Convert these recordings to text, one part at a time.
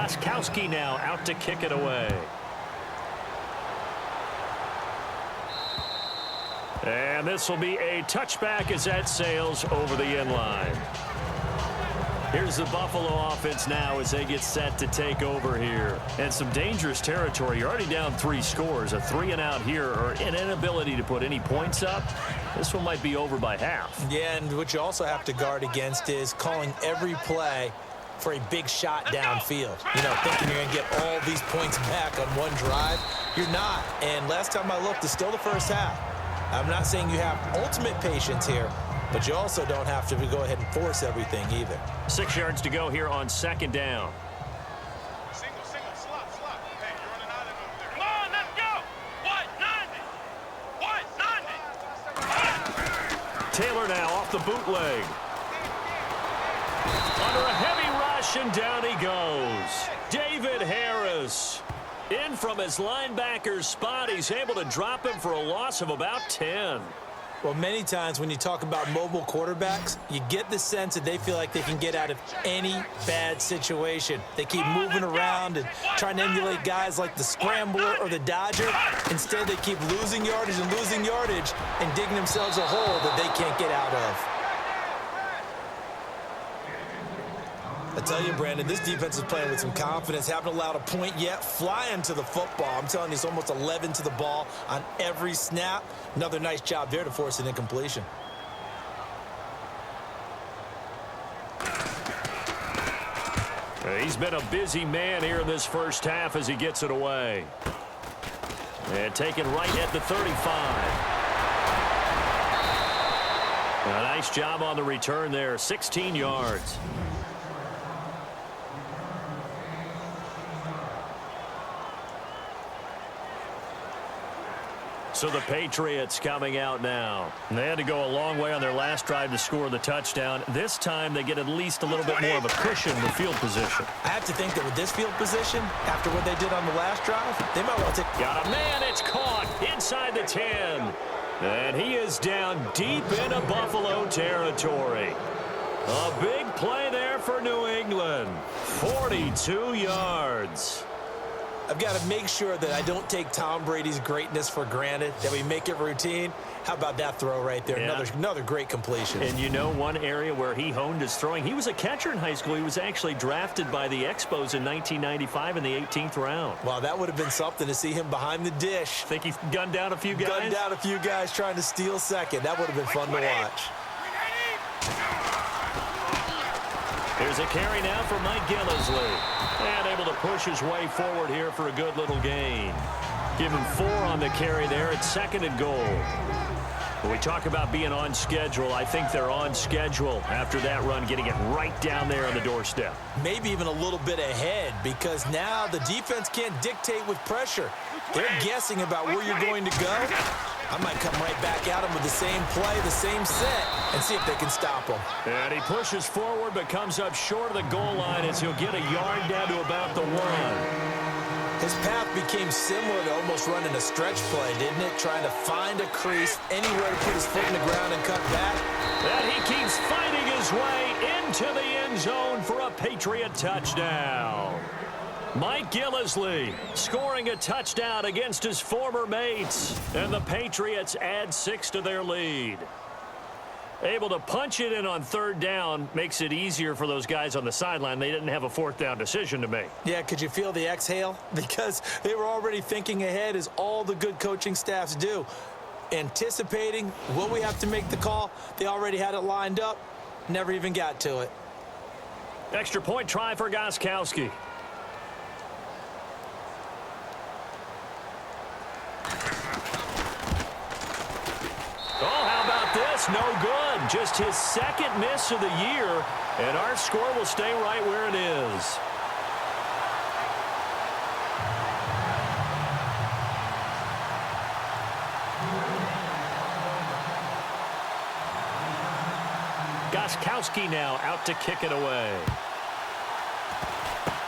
Gostkowski now out to kick it away. And this will be a touchback as that sails over the end line. Here's the Buffalo offense now as they get set to take over here. And some dangerous territory. You're already down 3 scores. A 3-and-out here or an inability to put any points up. This one might be over by half. Yeah, and what you also have to guard against is calling every play for a big shot downfield. You know, thinking you're going to get all these points back on one drive. You're not. And last time I looked, it's still the first half. I'm not saying you have ultimate patience here, but you also don't have to go ahead and force everything either. 6 yards to go here on 2nd down. Single, slot. Hey, you're running out of over there. Come on, let's go. 190. Taylor now off the bootleg. Under a heavy rush, and down he goes. David Harris. In from his linebacker's spot. He's able to drop him for a loss of about 10. Well, many times when you talk about mobile quarterbacks, you get the sense that they feel like they can get out of any bad situation. They keep moving around and trying to emulate guys like the Scrambler or the Dodger. Instead, they keep losing yardage and digging themselves a hole that they can't get out of. I tell you, Brandon, this defense is playing with some confidence. Haven't allowed a point yet. Flying to the football. I'm telling you, it's almost 11 to the ball on every snap. Another nice job there to force an incompletion. He's been a busy man here in this first half as he gets it away. And taken right at the 35. A nice job on the return there. 16 yards. So the Patriots coming out now. They had to go a long way on their last drive to score the touchdown. This time they get at least a little bit more of a cushion with field position. I have to think that with this field position, after what they did on the last drive, they might want to take... Got a man, it's caught inside the 10. And he is down deep into Buffalo territory. A big play there for New England. 42 yards. I've got to make sure that I don't take Tom Brady's greatness for granted, that we make it routine. How about that throw right there? Yeah. Another great completion. And you know one area where he honed his throwing, he was a catcher in high school. He was actually drafted by the Expos in 1995 in the 18th round. Wow, that would have been something to see him behind the dish. Think he gunned down a few guys? Gunned down a few guys trying to steal second. That would have been fun to watch. Here's a carry now for Mike Gillisley. And able to push his way forward here for a good little gain. Give him 4 on the carry there at 2nd and goal. When we talk about being on schedule, I think they're on schedule after that run, getting it right down there on the doorstep. Maybe even a little bit ahead, because now the defense can't dictate with pressure. They're guessing about where you're going to go. I might come right back at him with the same play, the same set, and see if they can stop him. And he pushes forward but comes up short of the goal line as he'll get a yard down to about the 1. His path became similar to almost running a stretch play, didn't it? Trying to find a crease, anywhere to put his foot in the ground and cut back. And he keeps fighting his way into the end zone for a Patriot touchdown. Mike Gillisley scoring a touchdown against his former mates. And the Patriots add 6 to their lead. Able to punch it in on 3rd down makes it easier for those guys on the sideline. They didn't have a 4th down decision to make. Yeah, could you feel the exhale? Because they were already thinking ahead, as all the good coaching staffs do. Anticipating what we have to make the call. They already had it lined up. Never even got to it. Extra point try for Gostkowski. Oh, how about this? No good. Just his 2nd miss of the year, and our score will stay right where it is. Gostkowski now out to kick it away.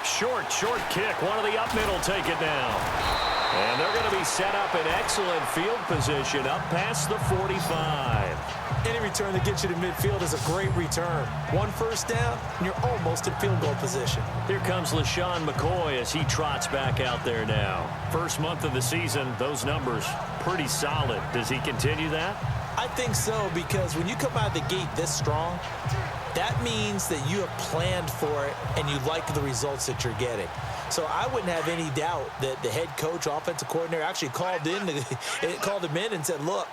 Short kick. One of the up middle take it down. And they're going to be set up in excellent field position up past the 45. Any return that gets you to midfield is a great return. One first down, and you're almost in field goal position. Here comes LaShawn McCoy as he trots back out there now. First month of the season, those numbers pretty solid. Does he continue that? I think so, because when you come out of the gate this strong, that means that you have planned for it and you like the results that you're getting. So I wouldn't have any doubt that the head coach, offensive coordinator, actually called him in and said, look,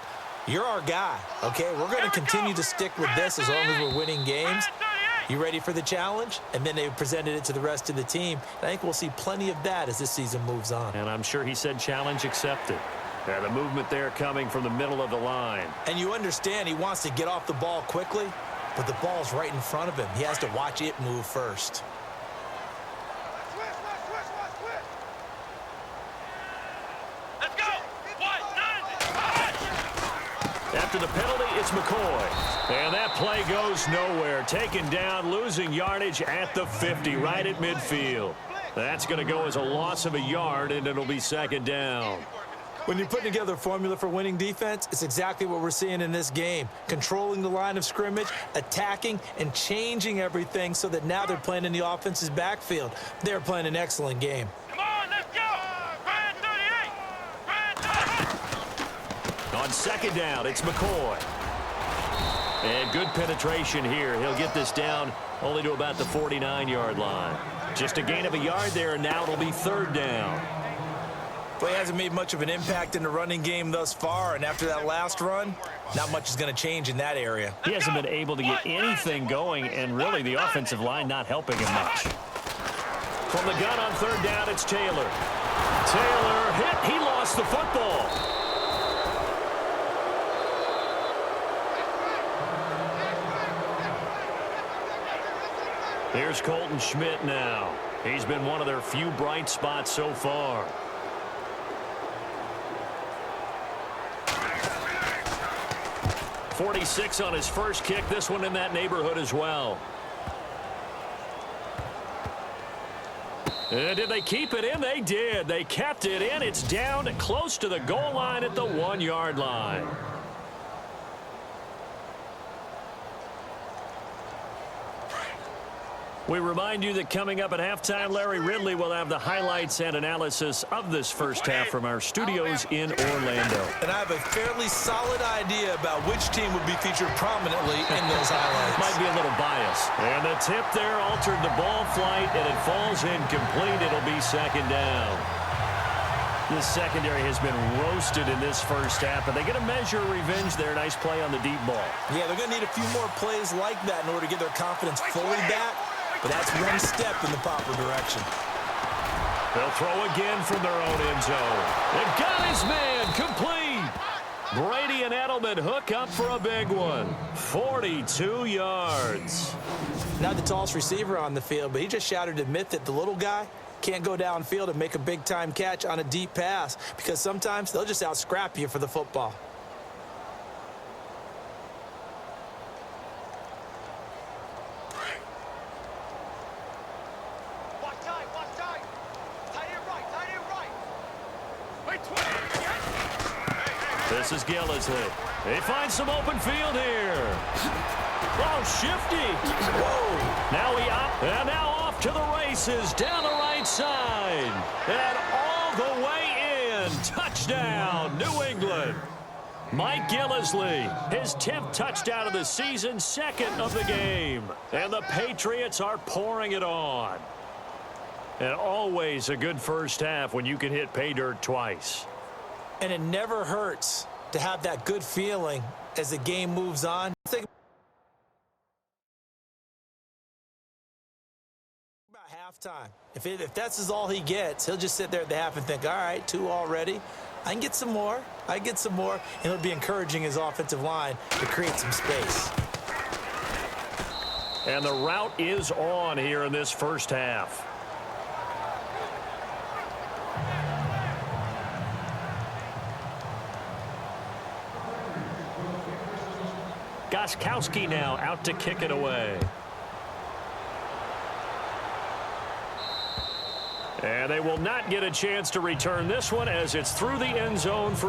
you're our guy, okay? We're going to continue to stick with this as long as we're winning games. You ready for the challenge? And then they presented it to the rest of the team. And I think we'll see plenty of that as this season moves on. And I'm sure he said challenge accepted. Yeah, the movement there coming from the middle of the line. And you understand he wants to get off the ball quickly, but the ball's right in front of him. He has to watch it move first. After the penalty, it's McCoy. And that play goes nowhere. Taken down, losing yardage at the 50, right at midfield. That's going to go as a loss of a yard, and it'll be second down. When you're putting together a formula for winning defense, it's exactly what we're seeing in this game. Controlling the line of scrimmage, attacking, and changing everything so that now they're playing in the offense's backfield. They're playing an excellent game. Come on, let's go! Brand 38! On second down, it's McCoy. And good penetration here. He'll get this down only to about the 49-yard line. Just a gain of a yard there, and now it'll be third down. Well, he hasn't made much of an impact in the running game thus far, and after that last run, not much is going to change in that area. He hasn't been able to get anything going, and really the offensive line not helping him much. From the gun on third down, it's Taylor. Taylor hit. He lost the football. Here's Colton Schmidt now. He's been one of their few bright spots so far. .46 on his first kick. This one in that neighborhood as well. And did they keep it in? They did. They kept it in. It's down close to the goal line at the 1-yard line. We remind you that coming up at halftime, Larry Ridley will have the highlights and analysis of this first half from our studios in Orlando. And I have a fairly solid idea about which team would be featured prominently in those highlights. Might be a little biased. And the tip there altered the ball flight, and it falls incomplete. It'll be second down. This secondary has been roasted in this first half, and they get a measure of revenge there. Nice play on the deep ball. Yeah, they're going to need a few more plays like that in order to get their confidence fully back. But that's one step in the proper direction. They'll throw again from their own end zone. They've got his man complete. Brady and Edelman hook up for a big one. 42 yards. Not the tallest receiver on the field, but he just shouted to admit that the little guy can't go downfield and make a big-time catch on a deep pass because sometimes they'll just out-scrap you for the football. This is Gillisley. They find some open field here. Oh, shifty. Whoa. Now off to the races down the right side. And all the way in. Touchdown, New England. Mike Gillisley, his 10th touchdown of the season, second of the game. And the Patriots are pouring it on. And always a good first half when you can hit pay dirt twice. And it never hurts to have that good feeling as the game moves on. Think about halftime. If that's all he gets, he'll just sit there at the half and think, all right, 2 already. I can get some more. And he'll be encouraging his offensive line to create some space. And the route is on here in this first half. Gostkowski now out to kick it away. And they will not get a chance to return this one as it's through the end zone for